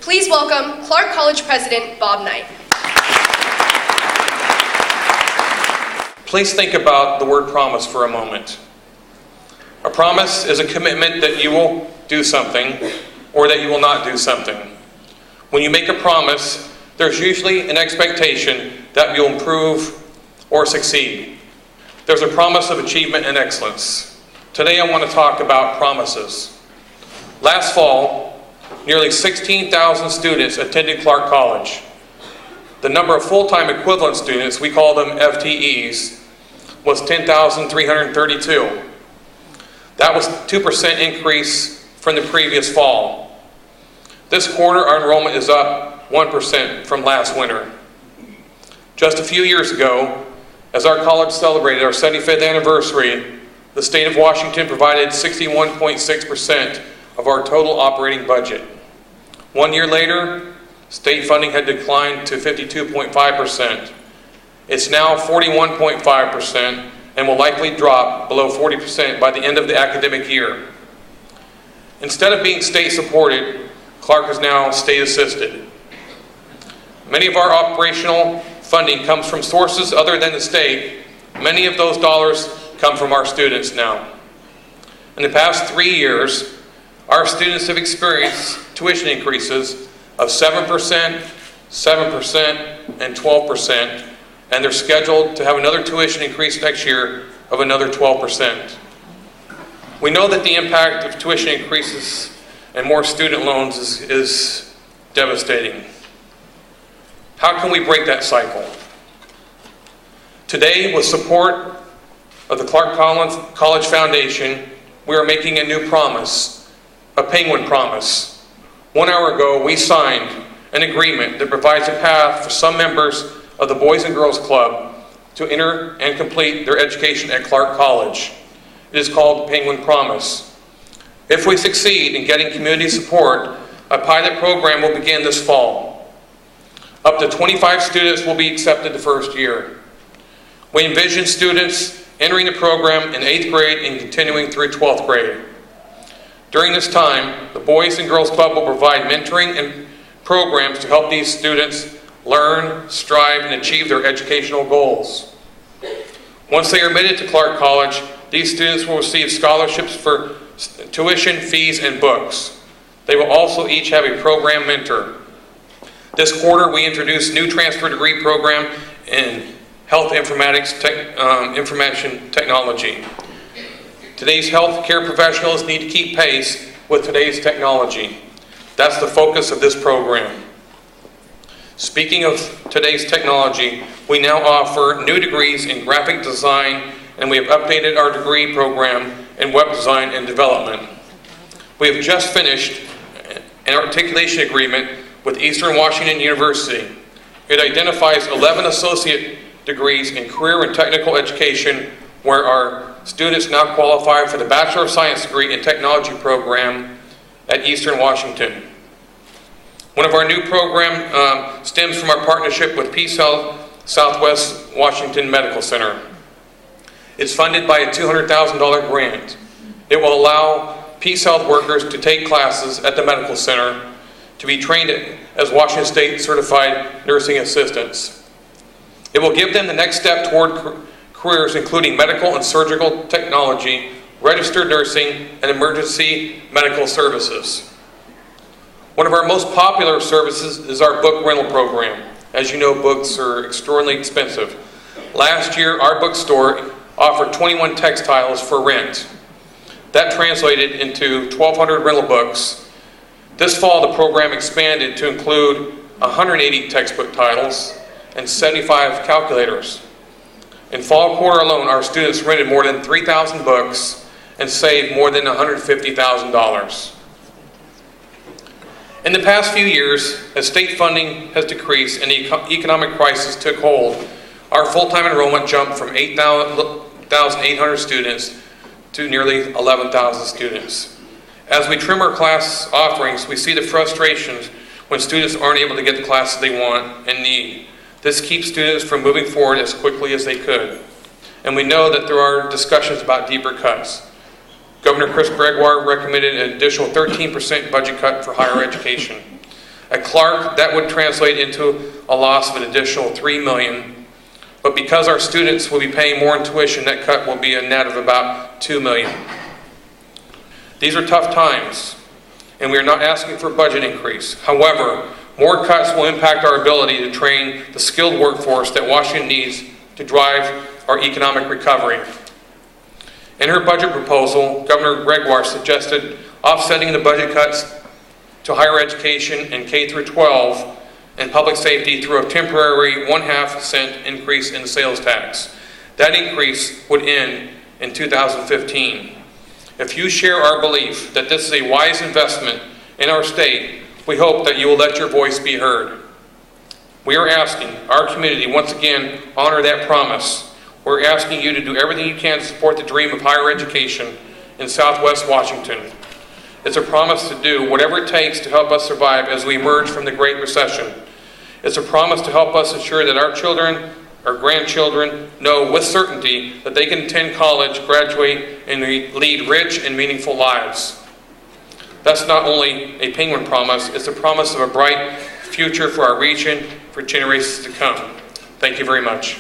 Please welcome Clark College President Bob Knight. Please think about the word promise for a moment. A promise is a commitment that you will do something or that you will not do something. When you make a promise, there's usually an expectation that you'll improve or succeed. There's a promise of achievement and excellence. Today I want to talk about promises. Last fall, nearly 16,000 students attended Clark College. The number of full-time equivalent students, we call them FTEs, was 10,332. That was a 2% increase from the previous fall. This quarter, our enrollment is up 1% from last winter. Just a few years ago, as our college celebrated our 75th anniversary, the state of Washington provided 61.6% of our total operating budget. 1 year later, state funding had declined to 52.5%. It's now 41.5% and will likely drop below 40% by the end of the academic year. Instead of being state supported, Clark is now state assisted. Many of our operational funding comes from sources other than the state. Many of those dollars come from our students now. In the past 3 years, our students have experienced tuition increases of 7%, 7%, and 12%, and they're scheduled to have another tuition increase next year of another 12%. We know that the impact of tuition increases and more student loans is devastating. How can we break that cycle? Today, with support of the Clark College Foundation, we are making a new promise, a penguin promise. 1 hour ago, we signed an agreement that provides a path for some members of the Boys and Girls Club to enter and complete their education at Clark College. It is called the Penguin Promise. If we succeed in getting community support, a pilot program will begin this fall. Up to 25 students will be accepted the first year. We envision students entering the program in 8th grade and continuing through 12th grade. During this time, the Boys and Girls Club will provide mentoring and programs to help these students learn, strive, and achieve their educational goals. Once they are admitted to Clark College, these students will receive scholarships for tuition, fees, and books. They will also each have a program mentor. This quarter, we introduced new transfer degree program in health informatics, information technology. Today's healthcare professionals need to keep pace with today's technology. That's the focus of this program. Speaking of today's technology, we now offer new degrees in graphic design, and we have updated our degree program in web design and development. We have just finished an articulation agreement with Eastern Washington University. It identifies 11 associate degrees in career and technical education where our students now qualify for the Bachelor of Science degree in technology program at Eastern Washington. One of our new program stems from our partnership with Peace Health Southwest Washington Medical Center. It's funded by a $200,000 grant. It will allow Peace Health workers to take classes at the medical center to be trained as Washington State certified nursing assistants. It will give them the next step toward careers including medical and surgical technology, registered nursing, and emergency medical services. One of our most popular services is our book rental program. As you know, books are extraordinarily expensive. Last year, our bookstore offered 21 text titles for rent. That translated into 1,200 rental books. This fall, the program expanded to include 180 textbook titles and 75 calculators. In fall quarter alone, our students rented more than 3,000 books and saved more than $150,000. In the past few years, as state funding has decreased and the economic crisis took hold, our full-time enrollment jumped from 8,800 students to nearly 11,000 students. As we trim our class offerings, we see the frustrations when students aren't able to get the classes they want and need. This keeps students from moving forward as quickly as they could. And we know that there are discussions about deeper cuts. Governor Chris Gregoire recommended an additional 13% budget cut for higher education. At Clark, that would translate into a loss of an additional $3 million. But because our students will be paying more in tuition, that cut will be a net of about $2 million. These are tough times, and we are not asking for a budget increase. However, more cuts will impact our ability to train the skilled workforce that Washington needs to drive our economic recovery. In her budget proposal, Governor Gregoire suggested offsetting the budget cuts to higher education and K-12 and public safety through a temporary 1/2 cent increase in the sales tax. That increase would end in 2015. If you share our belief that this is a wise investment in our state, we hope that you will let your voice be heard. We are asking our community once again honor that promise. We're asking you to do everything you can to support the dream of higher education in Southwest Washington. It's a promise to do whatever it takes to help us survive as we emerge from the Great Recession. It's a promise to help us ensure that our children, our grandchildren, know with certainty that they can attend college, graduate, and lead rich and meaningful lives. That's not only a Penguin promise, it's a promise of a bright future for our region for generations to come. Thank you very much.